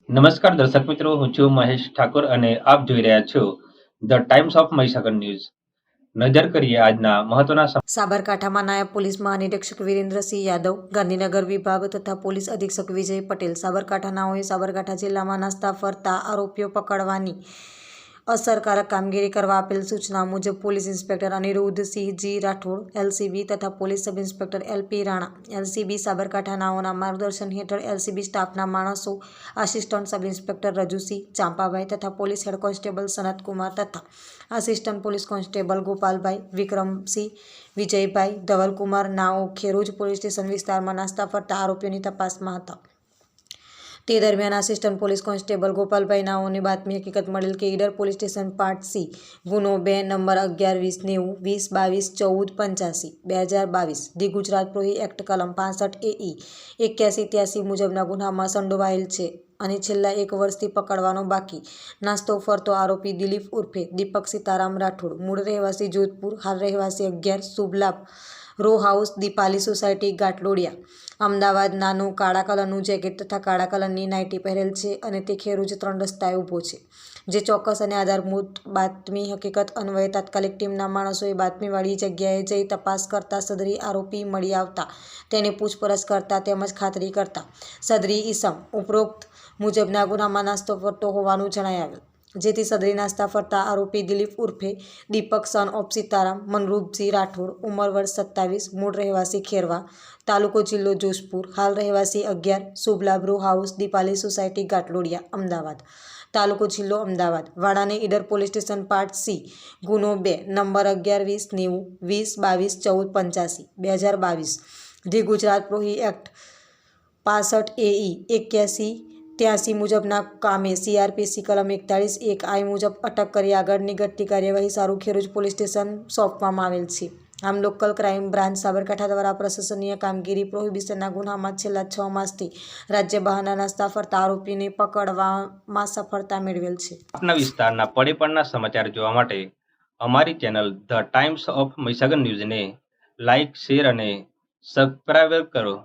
નમસ્કાર દર્શક મિત્રો, હું છું મહેશ ઠાકોર અને આપ જોઈ રહ્યા છો the times of Mahisagar news. નજર કરીએ આજના મહત્વના સાબરકાંઠામાં નાયબ પોલીસ મહાનિરીક્ષક વિરેન્દ્રસિંહ યાદવ, ગાંધીનગર વિભાગ તથા પોલીસ અધિક્ષક વિજય પટેલ. સાબરકાંઠાનાઓએ સાબરકાંઠા જિલ્લામાં નાસ્તા ફરતા આરોપીઓ પકડવાની અસરકારક કામગીરી કરવા આપેલ સૂચના મુજબ police inspector Aniruddhsinh G Rathod, LCB તથા police sub inspector LP Rana, LCB સાબરકાંઠાનાઓના માર્ગદર્શન હેઠળ એલસીબી સ્ટાફના માણસો, assistant sub inspector Rajusinh Champabhai તથા પોલીસ હેડ કોન્સ્ટેબલ સનતકુમાર તથા આસિસ્ટન્ટ પોલીસ કોન્સ્ટેબલ ગોપાલભાઈ, વિક્રમસિંહ, વિજયભાઈ, ધવલકુમાર નાઓ ખેરોજ પોલીસ સ્ટેશન વિસ્તારમાં નાસ્તા ફરતા આરોપીઓની તપાસમાં હતા. તે દરમિયાન આસિસ્ટન્ટ પોલીસ કોન્સ્ટેબલ ગોપાલભાઈ નાઓને બાતમી હકીકત મળેલ કે Idar police station part C, ગુનો 2 number 11-20-90-20-22-85 the Gujarat prohi act કલમ 65 AE 8183 મુજબના ગુનામાં સંડોવાયેલ છે અને છેલ્લા 1 વર્ષથી પકડવાનો બાકી નાસ્તો ફરતો આરોપી દિલીપ ઉર્ફે દીપક સીતારામ રાઠોડ, મૂળ રહેવાસી જોધપુર, હાલ રહેવાસી 11 Shubh Labh row house, Dipali society, Ghatlodia, Ahmedabad. નાનું કાળા કલરનું જેકેટ તથા કાળા કલરની નાઇટી પહેરેલ છે અને તે ખેરોજ 3 રસ્તાએ ઊભો છે. જે ચોક્કસ અને આધારભૂત બાતમી હકીકત અન્વયે તાત્કાલિક ટીમના માણસોએ બાતમીવાળી જગ્યાએ જઈ તપાસ કરતા સદરી આરોપી મળી આવતા તેને પૂછપરછ કરતા તેમજ ખાતરી કરતા સદરી ઈસમ ઉપરોક્ત મુજબના ગુનામાં નાસ્તો ફરતો હોવાનું જણાઈ આવેલ, જેથી સદરી નાસ્તા ફરતા આરોપી દિલીપ ઉર્ફે દીપક સન ઓફ સીતારામ મનરૂપસિંહ રાઠોડ, ઉંમર વર્ષ 27, મૂળ રહેવાસી ખેરવા, તાલુકો જિલ્લો જોધપુર, હાલ રહેવાસી 11 Shubh Labh row house, Dipali society, Ghatlodia, Ahmedabad, તાલુકો જિલ્લો અમદાવાદ, વાળાને Idar police station part C, ગુનો 2 number 11-20-90-20-22-85 the Gujarat prohi act 65 AE 8183 મુજબના કામે CRPC કલમ 41(1) મુજબ અટક કરી આગળની ઘટતી કાર્યવાહી સારું ખેરોજ પોલીસ સ્ટેશન સોંપવામાં આવેલ છે. આમ લોકલ ક્રાઇમ બ્રાન્ચ સાબરકાંઠા દ્વારા પ્રશંસનીય કામગીરી પ્રોહિબિશનના ગુનામાં છેલ્લા 6 માસથી રાજ્ય બહારના નાસ્તા ફરતા આરોપીને પકડવામાં સફળતા મેળવેલ છે. આપના વિસ્તારના પડે સમાચાર જોવા માટે અમારી channel the times of Mahisagar ન્યૂઝને લાઇક, શેર અને સબસ્ક્રાઇબ કરો.